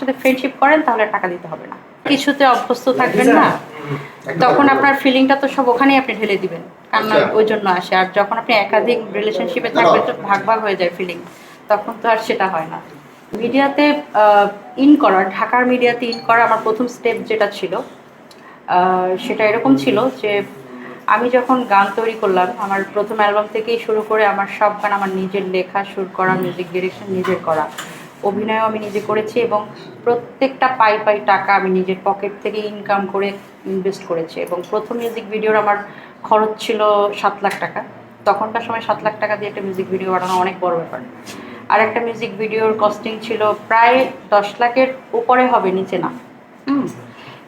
সাথে ফ্রেন্ডশিপ করেন তাহলে টাকা দিতে হবে না, কিছুতে অভ্যস্ত থাকবেন না, তখন আপনার ফিলিংটা তো সব ওখানেই আপনি ঢেলে দিবেন, কারণ ওই জন্য আসে। আর যখন আপনি একাধিক রিলেশনশিপে থাকবেন তো ভাগ ভাগ হয়ে যায় ফিলিং, তখন তো আর সেটা হয় না। মিডিয়াতে ইন করা, ঢাকার মিডিয়াতে ইন করা আমার প্রথম স্টেপ যেটা ছিল সেটা এরকম ছিল যে আমি যখন গান তৈরি করলাম, আমার প্রথম অ্যালবাম থেকেই শুরু করে আমার সব গান আমার নিজের লেখা, সুর করা, মিউজিক ডিরেকশন নিজের করা, অভিনয়ও আমি নিজে করেছি এবং প্রত্যেকটা পাই পাই টাকা আমি নিজের পকেট থেকে ইনকাম করে ইনভেস্ট করেছি। এবং প্রথম মিউজিক ভিডিওর আমার খরচ ছিল 7 লাখ টাকা। তখনকার সময় 7 লাখ টাকা দিয়ে একটা মিউজিক ভিডিও বানানো অনেক বড় ব্যাপার। আর একটা মিউজিক ভিডিওর কস্টিং ছিল প্রায় 10 লাখের উপরে হবে, নিচে না।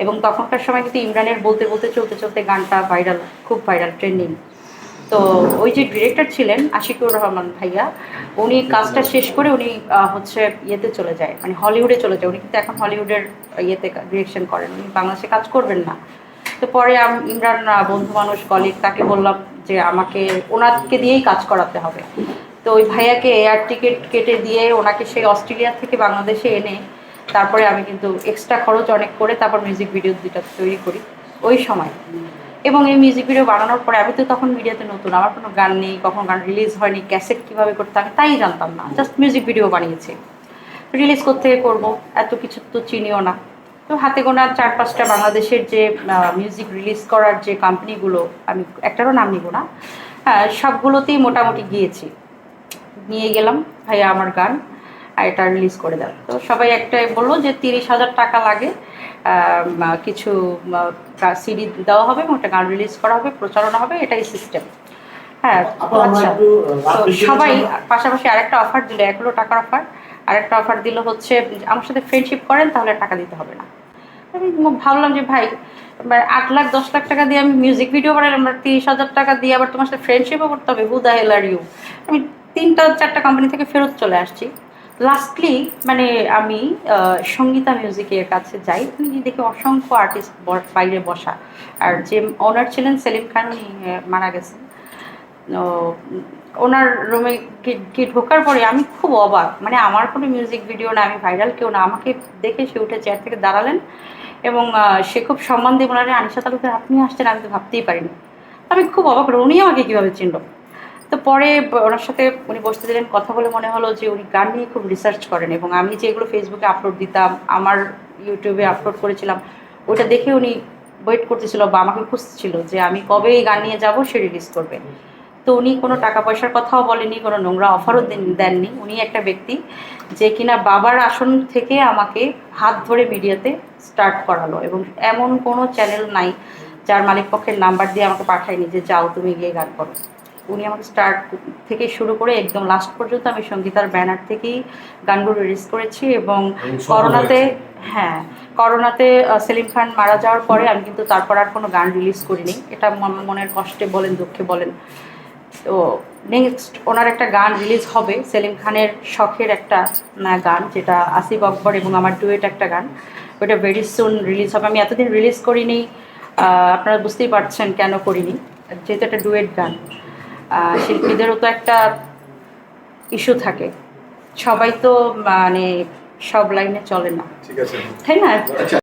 এবং তখনকার সময় কিন্তু ইমরানের বলতে বলতে চলতে চলতে গানটা ভাইরাল, খুব ভাইরাল, ট্রেন্ডিং। তো ওই যে ডিরেক্টর ছিলেন আশিকুর রহমান ভাইয়া, উনি কাজটা শেষ করে উনি হচ্ছে ইয়েতে চলে যায়, মানে হলিউডে চলে যায়। উনি কিন্তু এখন হলিউডের ইয়েতে ডিরেকশন করেন, উনি বাংলাদেশে কাজ করবেন না। তো পরে ইমরান বন্ধু মানুষ, কলিগ, তাকে বললাম যে আমাকে ওনাকে দিয়েই কাজ করাতে হবে। তো ওই ভাইয়াকে এয়ার টিকিট কেটে দিয়ে ওনাকে সেই অস্ট্রেলিয়া থেকে বাংলাদেশে এনে তারপরে আমি কিন্তু এক্সট্রা খরচ অনেক করে তারপর মিউজিক ভিডিও দুটো তৈরি করি ওই সময়। এবং এই মিউজিক ভিডিও বানানোর পরে আমি তো তখন মিডিয়াতে নতুন, আমার কোনো গান নেই, কখন গান রিলিজ হয়নি, ক্যাসেট কীভাবে করতে আমি তাই জানতাম না, জাস্ট মিউজিক ভিডিও বানিয়েছি। রিলিজ কোত্থেকে করবো, এত কিছু তো চিনিও না। তো হাতে গোনা 4-5টা বাংলাদেশের যে মিউজিক রিলিজ করার যে কোম্পানিগুলো, আমি একটারও নাম নিব না, হ্যাঁ সবগুলোতেই মোটামুটি গিয়েছি, নিয়ে গেলাম ভাইয়া আমার গান আর এটা রিলিজ করে দাও। তো সবাই একটাই বললো যে 30,000 টাকা লাগে, কিছু সিডি দেওয়া হবে এবং একটা গান রিলিজ করা হবে, প্রচারণা হবে, এটাই সিস্টেম। হ্যাঁ আচ্ছা। তো সবাই পাশাপাশি আরেকটা অফার দিল, 1 কোটি টাকার অফার। আরেকটা অফার দিল হচ্ছে আমার সাথে ফ্রেন্ডশিপ করেন তাহলে টাকা দিতে হবে না। আমি ভাবলাম যে ভাই 8 লাখ 10 লাখ টাকা দিয়ে আমি মিউজিক ভিডিও বানালাম, 30,000 টাকা দিয়ে আবার তোমার সাথে ফ্রেন্ডশিপও করতে হবে, who the hell are you. আমি 3-4টা কোম্পানি থেকে ফেরত চলে আসছি। লাস্টলি মানে আমি সঙ্গীতা মিউজিকের কাছে যাই, উনি দেখি অসংখ্য আর্টিস্ট বাইরে বসা, আর যে ওনার ছিলেন সেলিম খান, উনি মারা গেছেন। ওনার রুমে কি ঢোকার পরে আমি খুব অবাক, মানে আমার কোনো মিউজিক ভিডিও না, আমি ভাইরাল কেউ না, আমাকে দেখে সে উঠে চেয়ার থেকে দাঁড়ালেন এবং সে খুব সম্মান দিয়ে বললেন, আনিশা তালুকদার আপনি আসছেন, আমি তো ভাবতেই পারিনি। আমি খুব অবাক হলো, উনি আমাকে কীভাবে চিনল। তো পরে ওনার সাথে উনি বসতে দিলেন, কথা বলে মনে হলো যে উনি গান নিয়ে খুব রিসার্চ করেন এবং আমি যেগুলো ফেসবুকে আপলোড দিতাম, আমার ইউটিউবে আপলোড করেছিলাম, ওটা দেখে উনি ওয়েট করতেছিল বা আমাকে খুঁজছিল যে আমি কবে এই গান নিয়ে যাব, সে রিলিজ করবে। তো উনি কোনো টাকা পয়সার কথাও বলেনি, কোনো নোংরা অফারও দেননি। উনি একটা ব্যক্তি যে কিনা বাবার আসন থেকে আমাকে হাত ধরে মিডিয়াতে স্টার্ট করালো এবং এমন কোনো চ্যানেল নাই যার মালিকপক্ষের নাম্বার দিয়ে আমাকে পাঠায়নি যে যাও তুমি গিয়ে গান করো। উনি আমাকে স্টার্ট থেকে শুরু করে একদম লাস্ট পর্যন্ত আমি সঙ্গীতার ব্যানার থেকেই গানগুলো রিলিজ করেছি। এবং করোনাতে, হ্যাঁ করোনাতে সেলিম খান মারা যাওয়ার পরে আমি কিন্তু তারপর আর কোনো গান রিলিজ করিনি, এটা মনের কষ্টে বলেন দুঃখে বলেন। তো নেক্সট ওনার একটা গান রিলিজ হবে, সেলিম খানের শখের একটা গান, যেটা আসিফ আকবর এবং আমার ডুয়েট একটা গান, ওটা ভেরি সুন রিলিজ হবে। আমি এতদিন রিলিজ করিনি, আপনারা বুঝতেই পারছেন কেন করিনি, যেহেতু একটা ডুয়েট গান। শিল্পীদেরও তো একটা ইস্যু থাকে, সবাই তো মানে সব লাইনে চলে না, তাই না?